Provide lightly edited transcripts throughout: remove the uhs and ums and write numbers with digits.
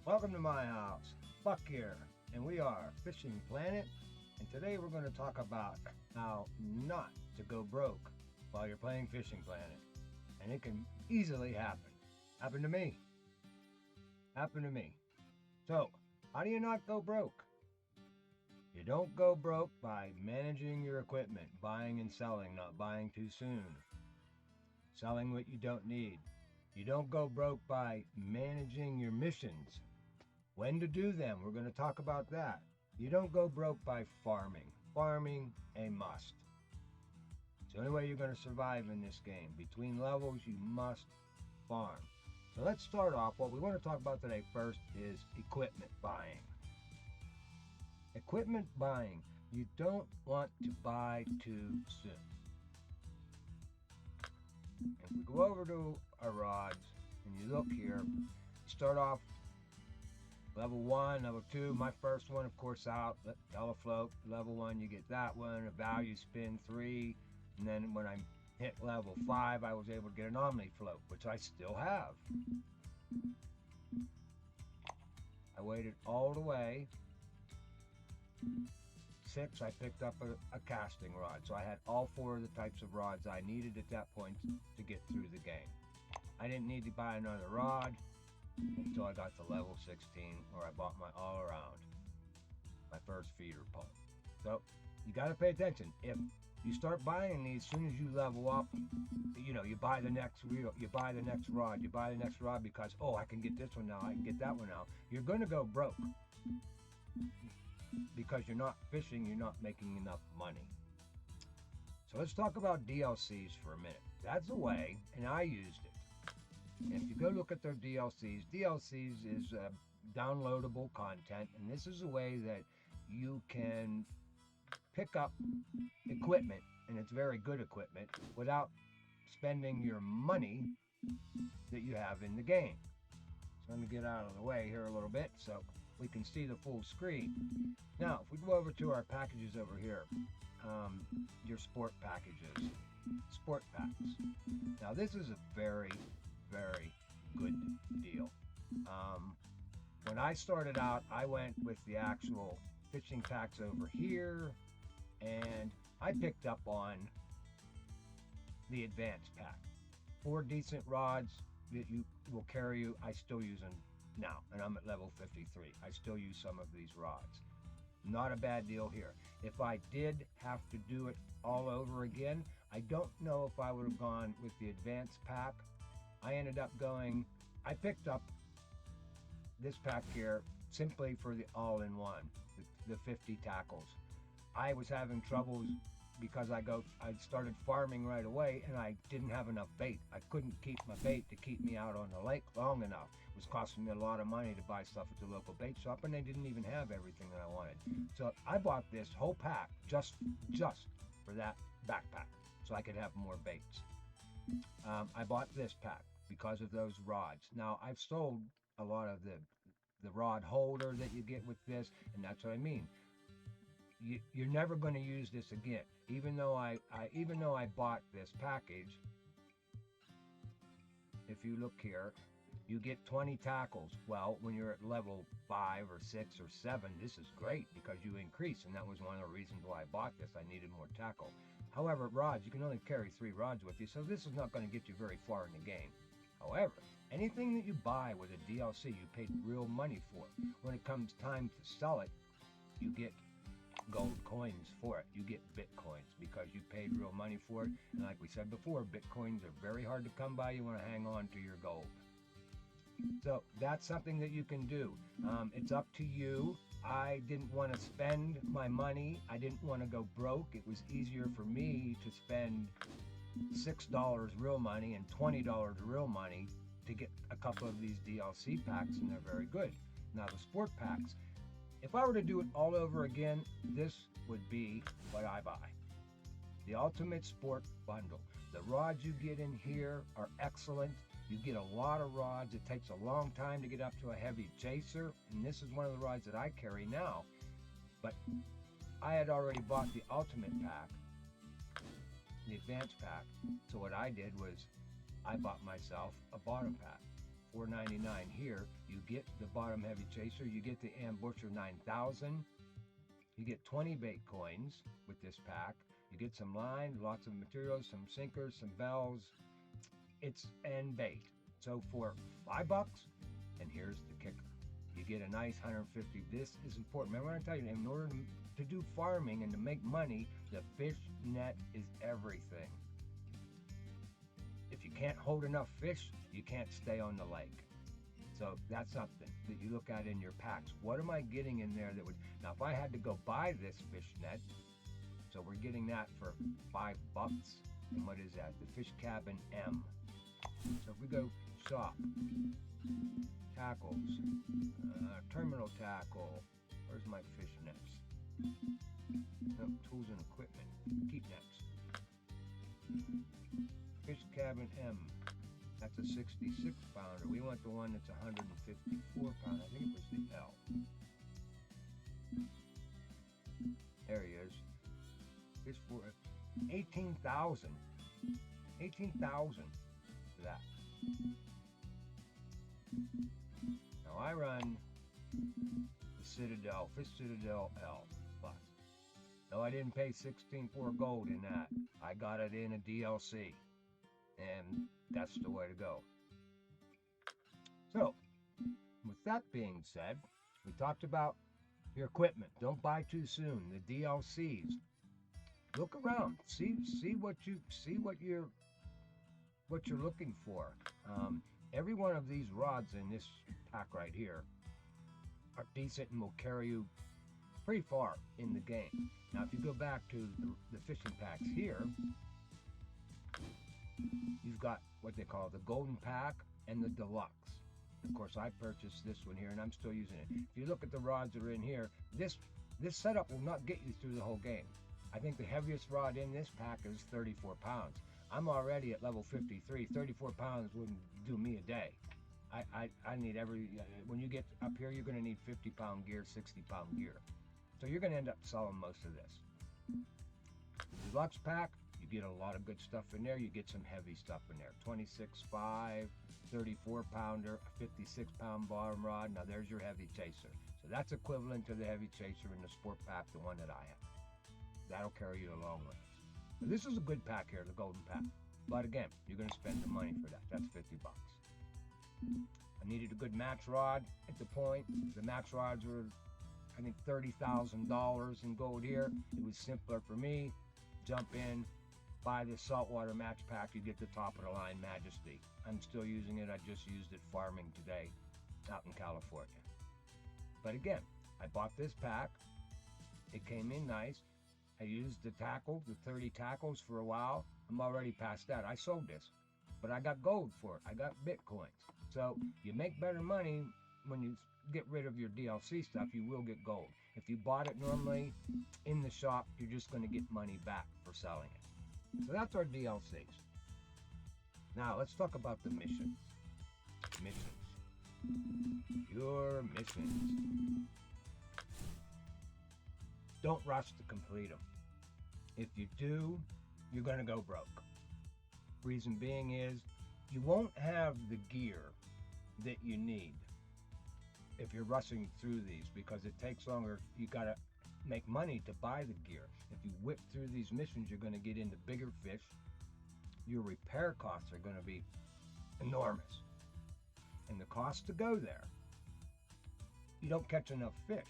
Welcome to my house. Buck here, and we are Fishing Planet. And today we're going to talk about how not to go broke while you're playing Fishing Planet. And it can easily happen. Happened to me. Happened to me. So, how do you not go broke? You don't go broke by managing your equipment, buying and selling, not buying too soon, selling what you don't need. You don't go broke by managing your missions. When to do them, we're going to talk about that. You don't go broke by farming. Farming, a must. It's the only way you're going to survive in this game. Between levels, you must farm. So let's start off. What we want to talk about today first is equipment buying. Equipment buying. You don't want to buy too soon. If we go over to our rods and you look here, start off level 1, level 2, my first one, of course, out, yellow float. Level 1, you get that one, a value spin 3. And then when I hit level 5, I was able to get an omni float, which I still have. I waited all the way. 6, I picked up a casting rod. So I had all 4 of the types of rods I needed at that point to get through the game. I didn't need to buy another rod until I got to level 16, where I bought my all-around, my first feeder pole. So you got to pay attention. If you start buying these, as soon as you level up, you buy the next reel, you buy the next rod, because, oh, I can get this one now, I can get that one now. You're going to go broke because you're not fishing, you're not making enough money. So let's talk about DLCs for a minute. That's a way, and I used it. If you go look at their DLCs is downloadable content, and this is a way that you can pick up equipment, and it's very good equipment, without spending your money that you have in the game. So let me get out of the way here a little bit so we can see the full screen. Now, if we go over to our packages over here, your sport packages, sport packs. Now, this is a very good deal. When I started out, I went with the actual fishing packs over here, and I picked up on the advanced pack. 4 decent rods that you will carry you. I still use them now, and I'm at level 53. I still use some of these rods. Not a bad deal here. If I did have to do it all over again, I don't know if I would have gone with the advanced pack. I ended up I picked up this pack here simply for the all-in-one, the 50 tackles. I was having troubles because I started farming right away, and I didn't have enough bait. I couldn't keep my bait to keep me out on the lake long enough. It was costing me a lot of money to buy stuff at the local bait shop, and they didn't even have everything that I wanted. So I bought this whole pack just for that backpack, so I could have more baits. I bought this pack because of those rods. Now, I've sold a lot of the rod holder that you get with this, and that's what I mean. You're never going to use this again. Even though I bought this package, if you look here, you get 20 tackles. Well, when you're at level 5 or 6 or 7, this is great because you increase, and that was one of the reasons why I bought this. I needed more tackle. However, rods, you can only carry 3 rods with you, so this is not going to get you very far in the game. However, anything that you buy with a DLC, you paid real money for. When it comes time to sell it, you get gold coins for it. You get bitcoins because you paid real money for it. And like we said before, bitcoins are very hard to come by. You want to hang on to your gold. So that's something that you can do. It's up to you. I didn't want to spend my money. I didn't want to go broke. It was easier for me to spend $6 real money and $20 real money to get a couple of these DLC packs, and they're very good. Now, the sport packs, if I were to do it all over again, this would be what I buy. The Ultimate Sport Bundle. The rods you get in here are excellent. You get a lot of rods. It takes a long time to get up to a heavy chaser, and this is one of the rods that I carry now. But I had already bought the Ultimate pack, the Advanced pack. So what I did was I bought myself a bottom pack. $4.99. Here, you get the bottom heavy chaser, you get the ambusher 9,000, you get 20 bait coins with this pack, you get some line, lots of materials, some sinkers, some bells, and bait. So for $5, and here's the kicker, you get a nice 150. This is important. Remember what I tell you, in order to do farming and to make money, the fish net is everything. If you can't hold enough fish, you can't stay on the lake. So that's something that you look at in your packs. What am I getting in there that would, now if I had to go buy this fish net, so we're getting that for $5. And what is that? The Fish Cabin M. So if we go shop, tackles, terminal tackle, where's my fish nets? No, tools and equipment, keep nets. Fish Cabin M, that's a 66 pounder. We want the one that's 154 pounder. I think it was the L. There he is. Fish for 18,000. 18,000 for that. Now I run the Citadel, Fish Citadel L Plus. No, I didn't pay 16.4 gold in that. I got it in a DLC. And that's the way to go. So, with that being said, we talked about your equipment. Don't buy too soon. The DLCs. Look around. See what you're looking for. Every one of these rods in this pack right here are decent and will carry you pretty far in the game. Now, if you go back to the fishing packs here, you've got what they call the Golden Pack and the Deluxe. Of course, I purchased this one here, and I'm still using it. If you look at the rods that are in here, this setup will not get you through the whole game. I think the heaviest rod in this pack is 34 pounds. I'm already at level 53. 34 pounds wouldn't do me a day. I need when you get up here, you're going to need 50-pound gear, 60-pound gear. So you're going to end up selling most of this. The Deluxe pack, you get a lot of good stuff in there. You get some heavy stuff in there. 26.5, 34 pounder, a 56-pound bottom rod. Now there's your heavy chaser. So that's equivalent to the heavy chaser in the sport pack, the one that I have. That'll carry you a long way. But this is a good pack here, the Golden Pack. But again, you're going to spend the money for that. That's $50. I needed a good match rod at the point. The match rods were, I think, $30,000 in gold here. It was simpler for me. Jump in, buy this saltwater match pack. You get the top of the line Majesty. I'm still using it. I just used it farming today out in California. But again, I bought this pack. It came in nice. I used the tackle, the 30 tackles for a while. I'm already past that. I sold this, but I got gold for it. I got Bitcoins. So you make better money when you get rid of your DLC stuff. You will get gold. If you bought it normally in the shop, you're just going to get money back for selling it. So that's our DLCs. Now let's talk about the missions. Your missions. Don't rush to complete them. If you do, you're going to go broke. Reason being is you won't have the gear that you need if you're rushing through these, because it takes longer. You got to make money to buy the gear. If you whip through these missions, you're going to get into bigger fish. Your repair costs are going to be enormous. And the cost to go there, you don't catch enough fish.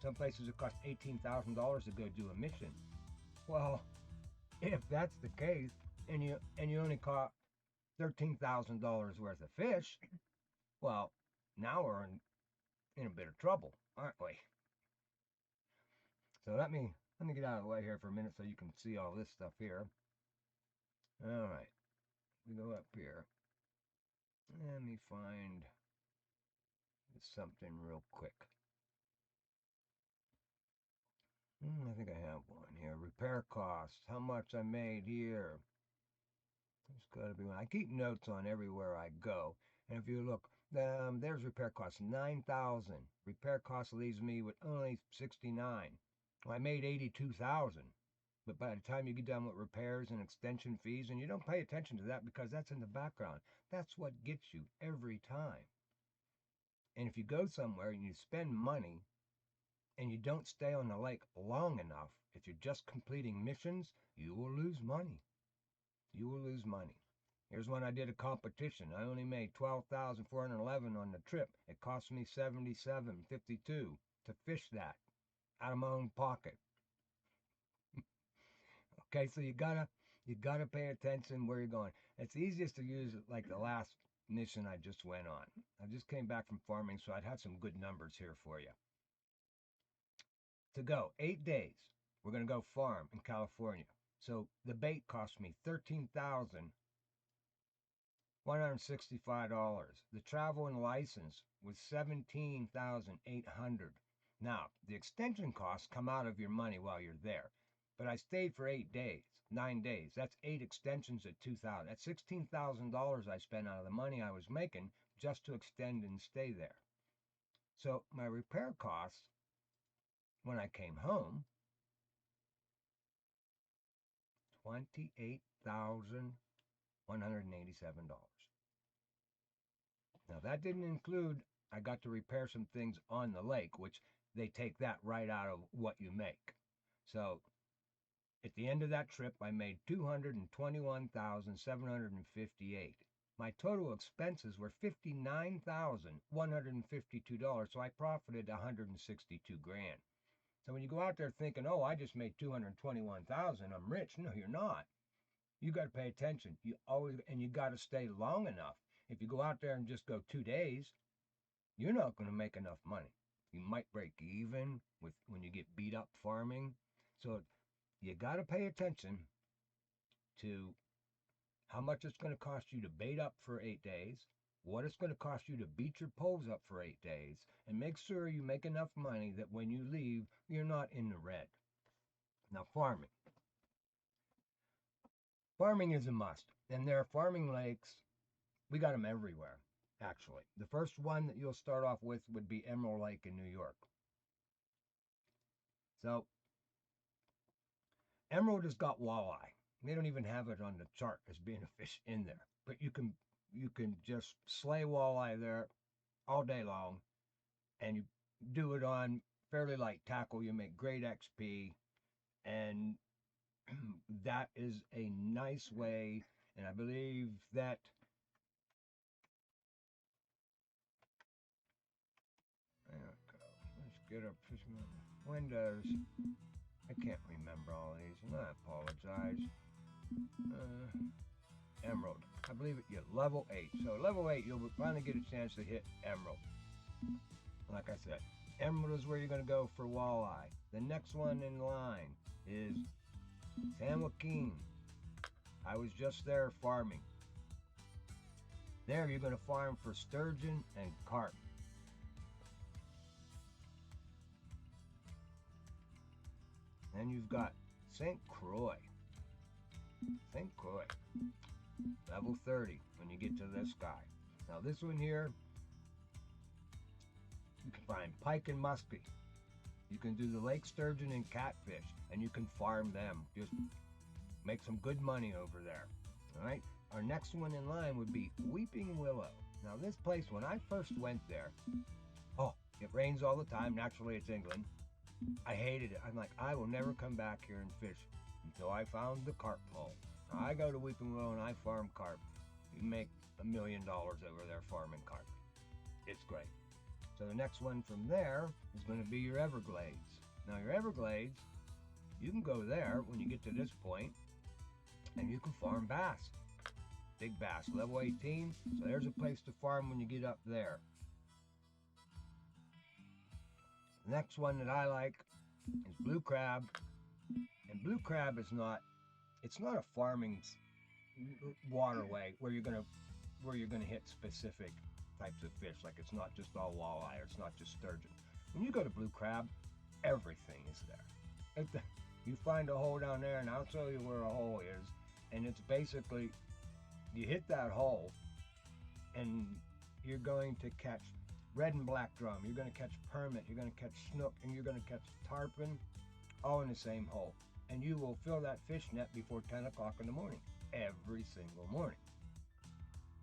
Some places it costs $18,000 to go do a mission. Well, if that's the case, and you only caught $13,000 worth of fish, well, now we're in a bit of trouble, aren't we? So let me get out of the way here for a minute so you can see all this stuff here. All right, we go up here. Let me find something real quick. I think I have one here. Repair costs. How much I made here. There's got to be one. I keep notes on everywhere I go. And if you look, there's repair costs. 9,000. Repair cost leaves me with only 69. Well, I made 82,000. But by the time you get done with repairs and extension fees, and you don't pay attention to that because that's in the background, that's what gets you every time. And if you go somewhere and you spend money and you don't stay on the lake long enough, if you're just completing missions, you will lose money. You will lose money. Here's when I did a competition. I only made $12,411 on the trip. It cost me $77.52 to fish that out of my own pocket. Okay, so you gotta pay attention where you're going. It's easiest to use like the last mission I just went on. I just came back from farming, so I'd have some good numbers here for you. To go 8 days, we're gonna go farm in California. So the bait cost me $13,165. The travel and license was $17,800. Now, the extension costs come out of your money while you're there. But I stayed for 8 days, 9 days. That's 8 extensions at $2,000. That's $16,000 I spent out of the money I was making just to extend and stay there. So my repair costs when I came home, $28,187. Now that didn't include, I got to repair some things on the lake, which they take that right out of what you make. So at the end of that trip, I made $221,758. My total expenses were $59,152, so I profited $162,000. So when you go out there thinking, "Oh, I just made $221,000, I'm rich," no, you're not. You got to pay attention. You got to stay long enough. If you go out there and just go 2 days, you're not going to make enough money. You might break even with when you get beat up farming. So you got to pay attention to how much it's going to cost you to bait up for 8 days, what it's going to cost you to beat your poles up for 8 days, and make sure you make enough money that when you leave, you're not in the red. Now, farming. Farming is a must, and there are farming lakes. We got them everywhere, actually. The first one that you'll start off with would be Emerald Lake in New York. So, Emerald has got walleye. They don't even have it on the chart as being a fish in there. But you can just slay walleye there all day long, and you do it on fairly light tackle. You make great XP, and that is a nice way. And I believe that let's get up windows. I can't remember all these, and I apologize. Emerald. I believe it. Yeah, level 8. So level 8, you'll finally get a chance to hit Emerald. Like I said, Emerald is where you're going to go for walleye. The next one in line is San Joaquin. I was just there farming. There you're going to farm for sturgeon and carp. Then you've got St. Croix. St. Croix. Level 30 when you get to this guy. Now this one here, you can find pike and muskie. You can do the lake sturgeon and catfish, and you can farm them. Just make some good money over there. All right. Our next one in line would be Weeping Willow. Now this place, when I first went there, oh, it rains all the time. Naturally, it's England. I hated it. I'm like, I will never come back here and fish until I found the carp hole. Now, I go to Weeping Willow and I farm carp. You make $1 million over there farming carp. It's great. So the next one from there is going to be your Everglades. Now your Everglades, you can go there when you get to this point, and you can farm bass. Big bass, level 18. So there's a place to farm when you get up there. The next one that I like is blue crab. And blue crab is not, it's not a farming waterway where you're gonna hit specific types of fish. Like it's not just all walleye, or it's not just sturgeon. When you go to blue crab, everything is there. You find a hole down there, and I'll show you where a hole is. And it's basically, you hit that hole, and you're going to catch red and black drum, you're going to catch permit, you're going to catch snook, and you're going to catch tarpon, all in the same hole. and you will fill that fish net before 10 o'clock in the morning, every single morning.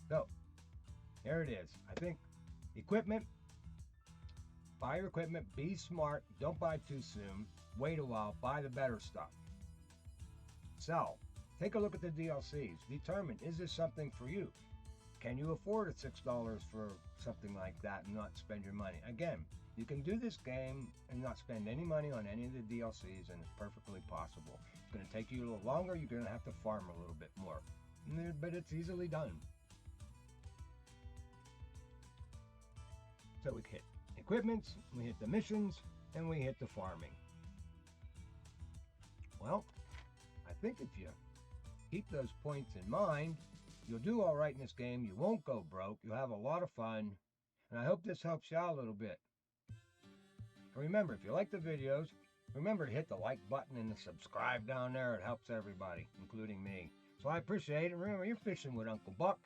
So, there it is. I think equipment, buy your equipment, be smart, don't buy too soon, wait a while, buy the better stuff. Sell. Take a look at the DLCs. Determine, is this something for you? Can you afford a $6 for something like that and not spend your money? Again, you can do this game and not spend any money on any of the DLCs, and it's perfectly possible. It's going to take you a little longer. You're going to have to farm a little bit more, but it's easily done. So we hit equipments, we hit the missions, and we hit the farming. Well, I think if you keep those points in mind, you'll do all right in this game. You won't go broke. You'll have a lot of fun. And I hope this helps you out a little bit. And remember, if you like the videos, remember to hit the like button and the subscribe down there. It helps everybody, including me. So I appreciate it. Remember, you're fishing with Uncle Buck.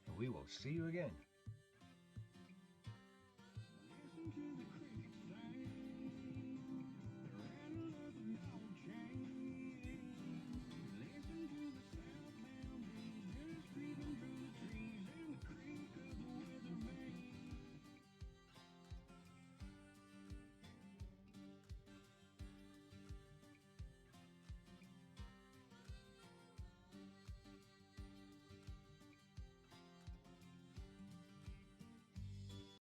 And we will see you again.